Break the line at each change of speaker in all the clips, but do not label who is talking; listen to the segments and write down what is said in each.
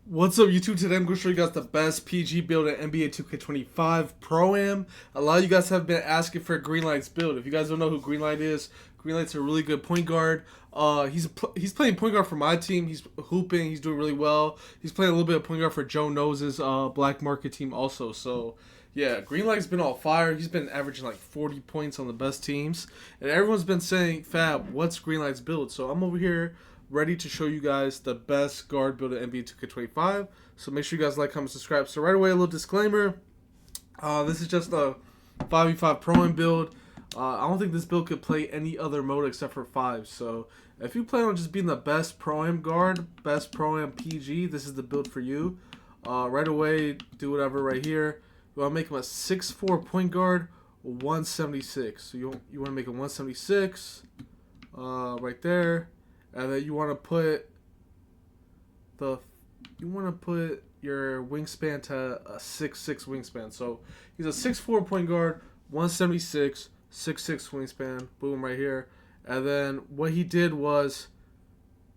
What's up, YouTube? Today I'm going to show you guys the best PG build in NBA 2K25 Pro-Am. A lot of you guys have been asking for Greenlight's build. If you guys don't know who Greenlight is, Greenlight's a really good point guard. He's playing point guard for my team. He's hooping. He's doing really well. He's playing a little bit of point guard for Joe Nose's black market team also. So, yeah, Greenlight's been on fire. He's been averaging like 40 points on the best teams. And everyone's been saying, Fab, what's Greenlight's build? So I'm over here ready to show you guys the best guard build in NBA 2K25. So make sure you guys like, comment, subscribe. So right away, a little disclaimer. This is just a 5v5 Pro-Am build. I don't think this build could play any other mode except for 5. So if you plan on just being the best Pro-Am guard, best Pro-Am PG, this is the build for you. Right away, do whatever right here. You want to make him a 6'4 point guard, 176. So you want to make him 176 right there. And then you want to put your wingspan to a 6'6 wingspan. So he's a 6'4 point guard, 176, 6'6 wingspan. Boom, right here. And then what he did was,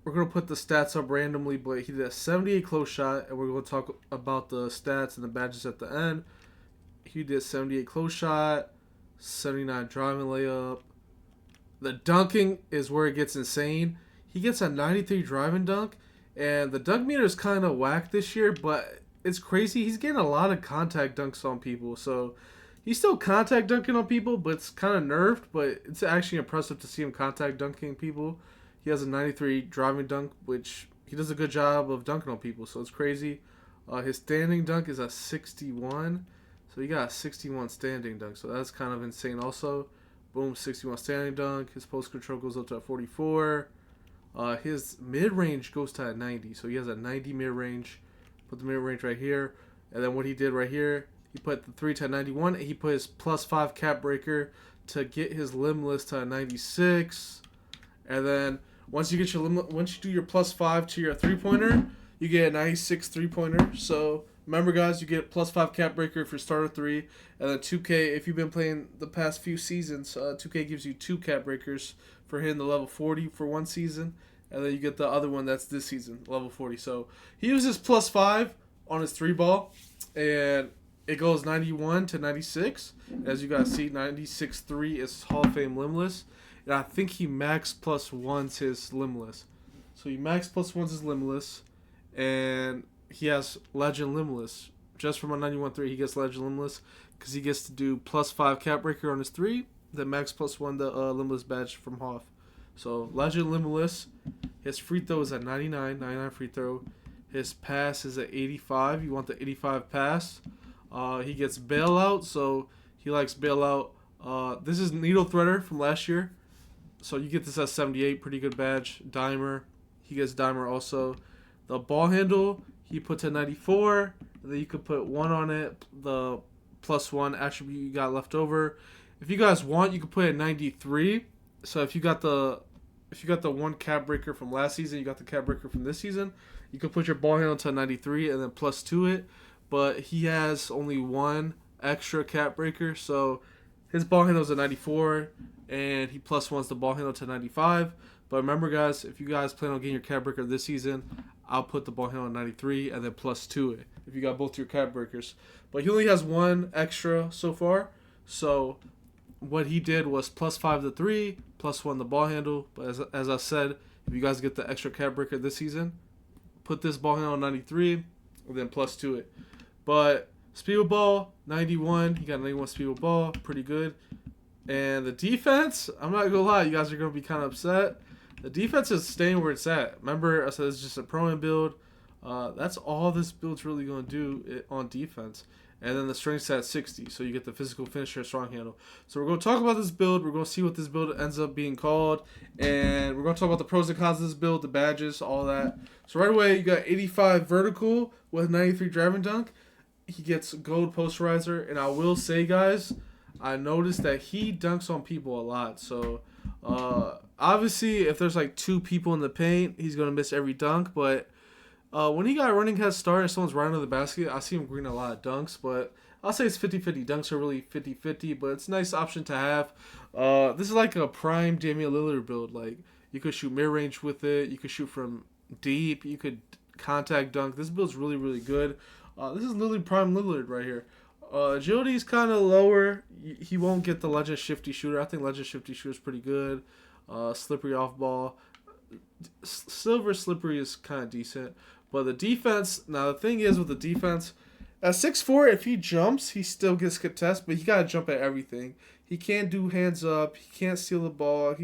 we're going to put the stats up randomly, but he did a 78 close shot, and we're going to talk about the stats and the badges at the end. He did 78 close shot, 79 driving layup. The dunking is where it gets insane. He gets a 93 driving dunk, and the dunk meter is kind of whack this year, but it's crazy. He's getting a lot of contact dunks on people, so he's still contact dunking on people, but it's kind of nerfed, but it's actually impressive to see him contact dunking people. He has a 93 driving dunk, which he does a good job of dunking on people, so it's crazy. His standing dunk is a 61, so he got a 61 standing dunk, so that's kind of insane also. Boom, 61 standing dunk. His post control goes up to a 44. His mid-range goes to a 90, so he has a 90 mid-range. Put the mid-range right here, and then what he did right here, he put the 3 to a 91, and he put his +5 cap breaker to get his limbless to a 96. And then once you get your once you do your +5 to your 3-pointer, you get a 96 3-pointer. So remember, guys, you get +5 cap breaker if you're starter 3, and then 2K if you've been playing the past few seasons. 2K gives you 2 cap breakers for hitting the level 40 for one season, and then you get the other one that's this season, level 40. So he uses +5 on his 3-ball, and it goes 91 to 96. As you guys see, 96-3 is Hall of Fame limbless, and I think he max +1s his limbless. So he max +1s his limbless, and he has legend limbless. Just from a 91-3, he gets legend limbless because he gets to do +5 cap breaker on his 3. The max +1 the limbless badge from Hoff. So legend limbless. His free throw is at 99 free throw. His pass is at 85. You want the 85 pass. He gets bailout, so he likes bailout. This is needle threader from last year, so you get this at 78. Pretty good badge. Dimer, he gets dimer also. The ball handle he puts at 94. And then you could put 1 on it. The +1 attribute you got left over. If you guys want, you can put it at 93. So if you got the 1 cap breaker from last season, you got the cap breaker from this season, you can put your ball handle to 93 and then +2 it. But he has only 1 extra cap breaker, so his ball handle is at 94, and he +1s the ball handle to 95. But remember, guys, if you guys plan on getting your cap breaker this season, I'll put the ball handle at 93 and then +2 it if you got both your cap breakers. But he only has 1 extra so far, so what he did was +5 the 3, +1 the ball handle. But as I said, if you guys get the extra cap breaker this season, put this ball handle on 93 and then +2 it. But speed with ball, 91. He got 91 speed with ball, pretty good. And the defense, I'm not gonna lie, you guys are gonna be kind of upset. The defense is staying where it's at. Remember, I said it's just a Pro-Am build. That's all this build's really gonna do on defense. And then the strength's at 60, so you get the physical finisher, strong handle. So we're going to talk about this build. We're going to see what this build ends up being called. And we're going to talk about the pros and cons of this build, the badges, all that. So right away, you got 85 vertical with 93 driving dunk. He gets gold posterizer. And I will say, guys, I noticed that he dunks on people a lot. So obviously, if there's like 2 people in the paint, he's going to miss every dunk. But when he got a running head start and someone's right under the basket, I see him green a lot of dunks, but I'll say it's 50-50. Dunks are really 50-50, but it's a nice option to have. This is like a prime Damian Lillard build. Like, you could shoot mid-range with it. You could shoot from deep. You could contact dunk. This build's really, really good. This is literally prime Lillard right here. Agility's kind of lower. He won't get the Legend Shifty Shooter. I think Legend Shifty Shooter is pretty good. Slippery off ball. Silver Slippery is kind of decent. But the defense, now the thing is with the defense, at 6'4", if he jumps, he still gets contest, but he got to jump at everything. He can't do hands up. He can't steal the ball.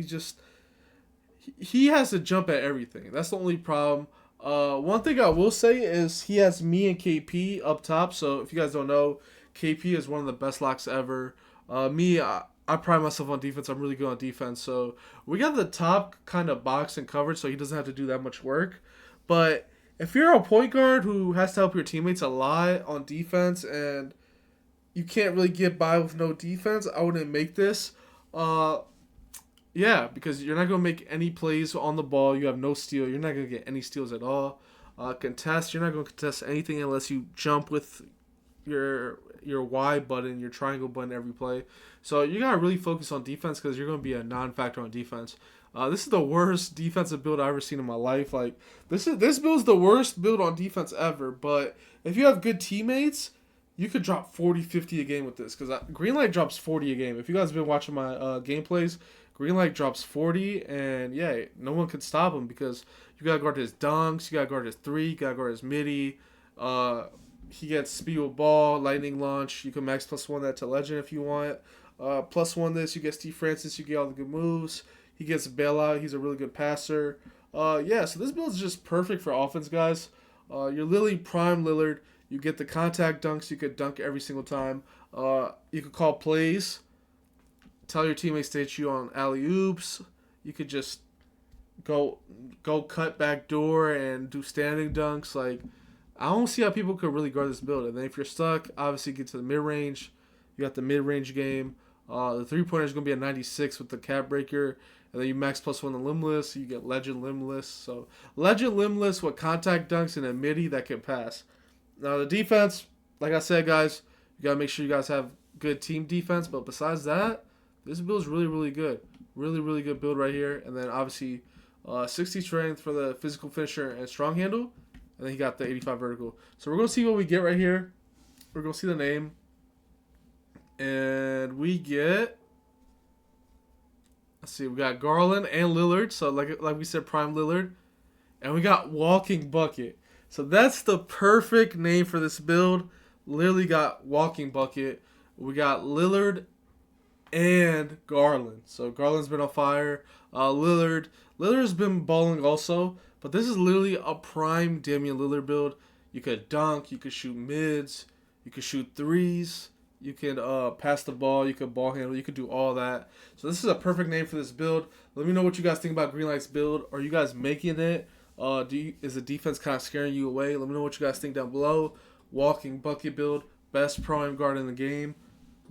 He has to jump at everything. That's the only problem. One thing I will say is he has me and KP up top. So if you guys don't know, KP is one of the best locks ever. I pride myself on defense. I'm really good on defense. So we got the top kind of box and coverage, so he doesn't have to do that much work. But if you're a point guard who has to help your teammates a lot on defense and you can't really get by with no defense, I wouldn't make this. Yeah, because you're not going to make any plays on the ball. You have no steal. You're not going to get any steals at all. Contest, you're not going to contest anything unless you jump with your Y button, your triangle button every play. So you got to really focus on defense because you're going to be a non-factor on defense. This is the worst defensive build I've ever seen in my life. Like this build is the worst build on defense ever. But if you have good teammates, you could drop 40, 50 a game with this. Because Greenlight drops 40 a game. If you guys have been watching my gameplays, Greenlight drops 40. And yeah, no one could stop him because you got to guard his dunks. You got to guard his three. You got to guard his midi. He gets speed with ball, lightning launch. You can max +1 that to legend if you want. +1 this, you get Steve Francis. You get all the good moves. He gets bailout. He's a really good passer. Yeah, so this build is just perfect for offense, guys. You're literally prime Lillard. You get the contact dunks. You could dunk every single time. You could call plays. Tell your teammates to hit you on alley-oops. You could just go cut back door and do standing dunks. Like, I don't see how people could really guard this build. And then if you're stuck, obviously get to the mid-range. You got the mid-range game. The three-pointer is going to be a 96 with the cap breaker. And then you max +1 the limbless. So you get legend limbless. So legend limbless with contact dunks and a midi that can pass. Now the defense, like I said, guys, you got to make sure you guys have good team defense. But besides that, this build is really, really good. Really, really good build right here. And then obviously 60 strength for the physical finisher and strong handle. And then he got the 85 vertical. So we're going to see what we get right here. We're going to see the name. And we get... Let's see. We got Garland and Lillard. So like we said, prime Lillard. And we got walking bucket. So that's the perfect name for this build. Literally got walking bucket. We got Lillard and Garland. So Garland's been on fire. Lillard's been balling also. But this is literally a prime Damian Lillard build. You could dunk. You could shoot mids. You could shoot threes. You can pass the ball. You could ball handle. You could do all that. So this is a perfect name for this build. Let me know what you guys think about Greenlight's build. Are you guys making it? Is the defense kind of scaring you away? Let me know what you guys think down below. Walking bucket build. Best prime guard in the game.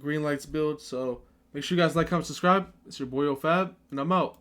Greenlight's build. So make sure you guys like, comment, subscribe. It's your boy OFab, and I'm out.